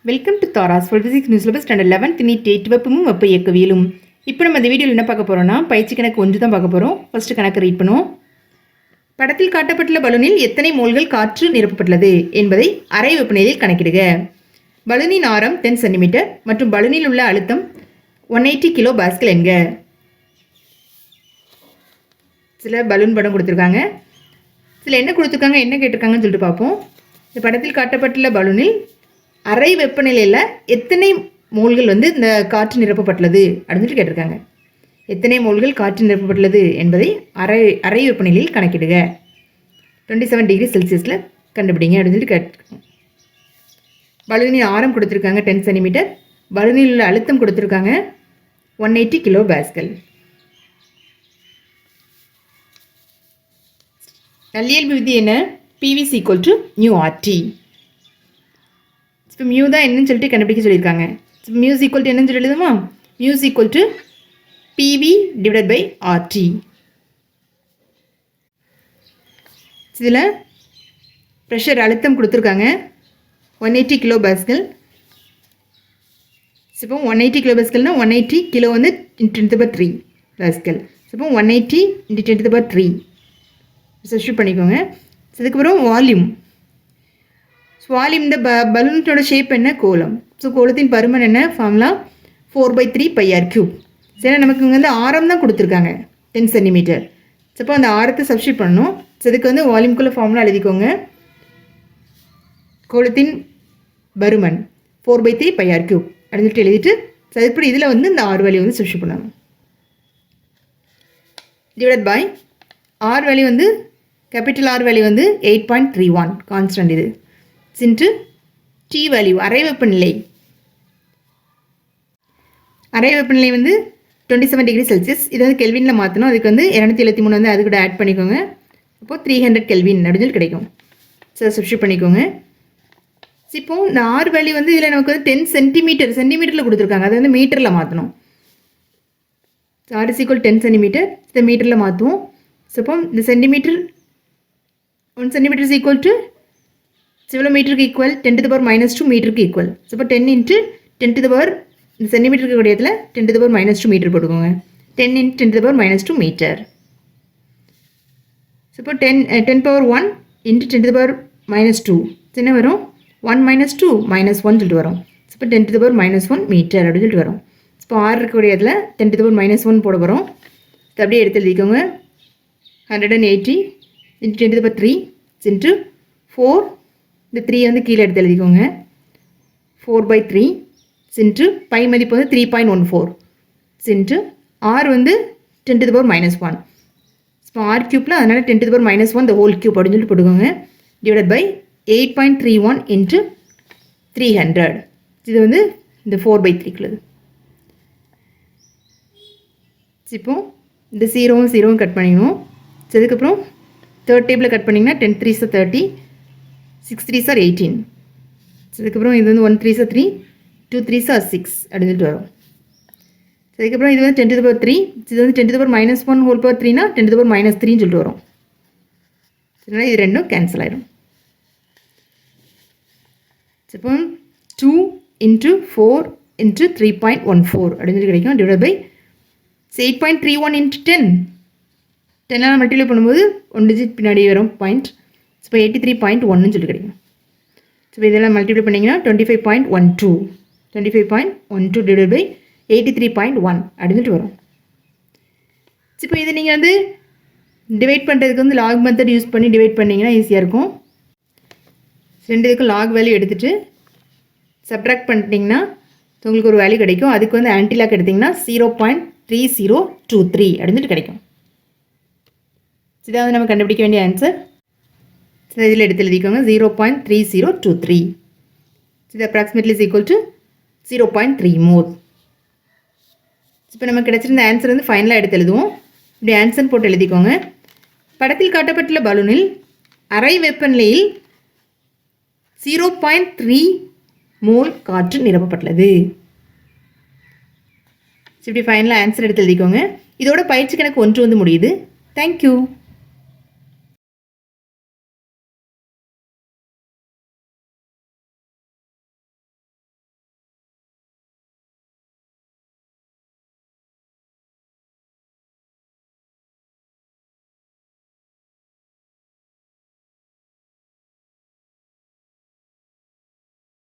Welcome to தாராஸ் for physics new syllabus standard 11th NEET 8 வெப்பமும் வெப்ப இயக்கவியலும். இப்போ நம்ம இந்த வீடியோவில் என்ன பார்க்க போறோம்னா பயிற்சி கணக்கு 1 தான் பார்க்க போறோம். ஃபர்ஸ்ட் கணக்கு ரீட் பண்ணுவோம். படத்தில் காட்டப்பட்டுள்ள பலூனில் எத்தனை மோல்கள் காற்று நிரப்பப்பட்டுள்ளது என்பதை அறை வெப்பநிலையில் கணக்கிடுக. பலூனின் ஆரம் 10 cm மற்றும் பலூனில் உள்ள அழுத்தம் 180 கிலோ பாஸ்கல் என்க. சில பலூன் படம் கொடுத்துருக்காங்க. சில என்ன கொடுத்துருக்காங்க என்ன கேட்டிருக்காங்கன்னு சொல்லிட்டு பார்ப்போம். இந்த படத்தில் காட்டப்பட்டுள்ள பலூனில் அறை வெப்பநிலையில் எத்தனை மோல்கள் இந்த காற்று நிரப்பப்பட்டுள்ளது அப்படின்னு சொல்லி கேட்டிருக்காங்க. எத்தனை மோல்கள் காற்று நிரப்பப்பட்டுள்ளது என்பதை அறை வெப்பநிலையில் கணக்கிடுக. 27 டிகிரி செல்சியஸில் கண்டுபிடிங்க அப்படின்னு சொல்லி கேட்டிருக்காங்க. பலூனின் ஆரம் கொடுத்துருக்காங்க 10 cm. பலூனில் உள்ள அழுத்தம் கொடுத்துருக்காங்க 180 கிலோ பாஸ்கல். நல்லியல்பு விதி என்ன? PV = μRT. இப்போ மியூ தான் என்னன்னு சொல்லிட்டு கண்டுபிடிக்க சொல்லியிருக்காங்க. மியூ ஈக்குவல் டு என்னன்னு சொல்லி எழுதுமா? மியூ ஈக்குவல் டு PV / RT. இதில் ப்ரெஷர் அழுத்தம் கொடுத்துருக்காங்க 180 கிலோ பாஸ்கல். இப்போ 180 கிலோ பாஸ்கல்னால் 180 கிலோ 10³ பாஸ்கல். இப்போ 180 × 10³ சப்ஸ்டிட்யூட் பண்ணிக்கோங்க. அதுக்கப்புறம் வால்யூம். வால்யூம் இந்த பலூனோட ஷேப் என்ன? கோலம். ஸோ கோலத்தின் பருமன் என்ன? Formula 4/3πr³. சரி, நமக்கு இங்கே ஆரம் தான் கொடுத்துருக்காங்க 10 cm. அப்போ அந்த ஆரத்தை சப்ஸ்டிட்யூட் பண்ணணும். ஸோ இதுக்கு வால்யூம்குள்ளே ஃபார்முலா எழுதிக்கோங்க. கோலத்தின் பருமன் 4/3πr³ அப்படின்னு சொல்லிட்டு எழுதிட்டு ஸோ அதுக்கப்புறம் இதில் இந்த ஆர் வேல்யூ சப்ஸ்டிட்யூட் பண்ணணும். Divide by R value capital R value 8.31 constant. இது இன்ட்டு டி வேல்யூ அறை வெப்பநிலை. அறை வெப்பநிலை 27 டிகிரி செல்சியஸ். இது கெல்வினில் மாற்றணும். அதுக்கு 273 அது கூட ஆட் பண்ணிக்கோங்க. அப்போது 300 கெல்வின் அப்படின்னு சொல்லி கிடைக்கும். ஸோ சப்ஸ்டிட்யூட் பண்ணிக்கோங்க. இப்போ இந்த ஆர் வேல்யூ இதில் நமக்கு 10 சென்டிமீட்டரில் கொடுத்துருக்காங்க. அதை மீட்டரில் மாற்றணும். R = 10 cm. இதை மீட்டரில் மாற்றுவோம். ஸோ இப்போ இந்த சென்டிமீட்டர் 1 cm = எவ்வளோ மீட்டருக்கு ஈக்குவல்? 10⁻² மீட்டருக்கு ஈக்குவல். ஸோ இப்போ 10 × 10⁻, இந்த சென்டிமீட்டருக்கு கூடியத்தில் 10⁻² மீட்டர் போட்டுக்கோங்க. 10 × 10⁻² மீட்டர். ஸோ இப்போ 10⁻1 × 10⁻². என்ன வரும்? 1 - 2 - 1 சொல்லிட்டு வரும். ஸோ இப்போ 10⁻1 மீட்டர் அப்படின்னு சொல்லிட்டு வரும். இப்போ ஆறு இருக்கக்கூடியத்தில் 10⁻1 போட போகிறோம். அப்படியே எடுத்து எழுதிக்கோங்க. 180 × 10⁻³ × 4. இந்த 3 கீழே எடுத்து எழுதிக்கோங்க. 4/3 × பை மதிப்பு 3.14 × ஆர் 10⁻1. இப்போ ஆர் க்யூப்பில் அதனால் 10⁻1 the whole cube அப்படின்னு சொல்லி போட்டுக்கோங்க. Divide by 8.31 × 300. இது இந்த 4/3க்குள்ளது. இப்போ இந்த 0 கட் பண்ணிக்கணும். அதுக்கப்புறம் தேர்ட் டேபிளில் கட் பண்ணிங்கன்னா 10 3s 30, 6 3s 18. அதுக்கப்புறம் இது 1 3s 3, 2 3s 6 அப்படின்னு சொல்லிட்டு வரும். அதுக்கப்புறம் இது 10⁻3. இது 10⁻1 whole power 3னா 10⁻3 சொல்லிட்டு வரும். அதனால் இது ரெண்டும் கேன்சல் ஆகிடும். இப்போ 2 × 4 × 3.14 அப்படின்னு சொல்லி கிடைக்கும். Divide by 8.31 × 10. 10 மல்டிப்ளை பண்ணும்போது 1 டிஜிட் பின்னாடி வரும் பாயிண்ட். இப்போ 83.1 சொல்லி கிடைக்கும். இப்போ இதெல்லாம் மல்டிப்ளை பண்ணிங்கன்னா 25.12 டிவைட் பை 83.1 அப்படின்னு சொல்லிட்டு வரும். இப்போ இதை நீங்கள் டிவைட் பண்ணுறதுக்கு லாக் மெத்தட் யூஸ் பண்ணி டிவைட் பண்ணிங்கன்னா ஈஸியாக இருக்கும். ரெண்டுக்கும் லாக் வேல்யூ எடுத்துகிட்டு சப்ட்ராக்ட் பண்ணிட்டீங்கன்னா உங்களுக்கு ஒரு வேல்யூ கிடைக்கும். அதுக்கு ஆன்டி லாக் எடுத்திங்கன்னா 0.3023 அப்படின்னு கிடைக்கும். இதாவது நம்ம கண்டுபிடிக்க வேண்டிய ஆன்சர். இதில் எடுத்து எழுதிக்கோங்க 0.3023. இது அப்ராக்சிமேட்லி = 0.3 மோல். இப்போ நமக்கு கிடச்சிருந்த ஆன்சர் ஃபைனலாக எடுத்து எழுதுவோம். இப்படி ஆன்சர் போட்டு எழுதிக்கோங்க. படத்தில் காட்டப்பட்டுள்ள பலூனில் அறை வெப்பநிலையில் 0.3 மோல் காற்று நிரப்பப்பட்டுள்ளது. இப்படி ஃபைனலாக ஆன்சர் எடுத்து எழுதிக்கோங்க. இதோட பயிற்சி கணக்கு 1 முடியுது. தேங்க்யூ.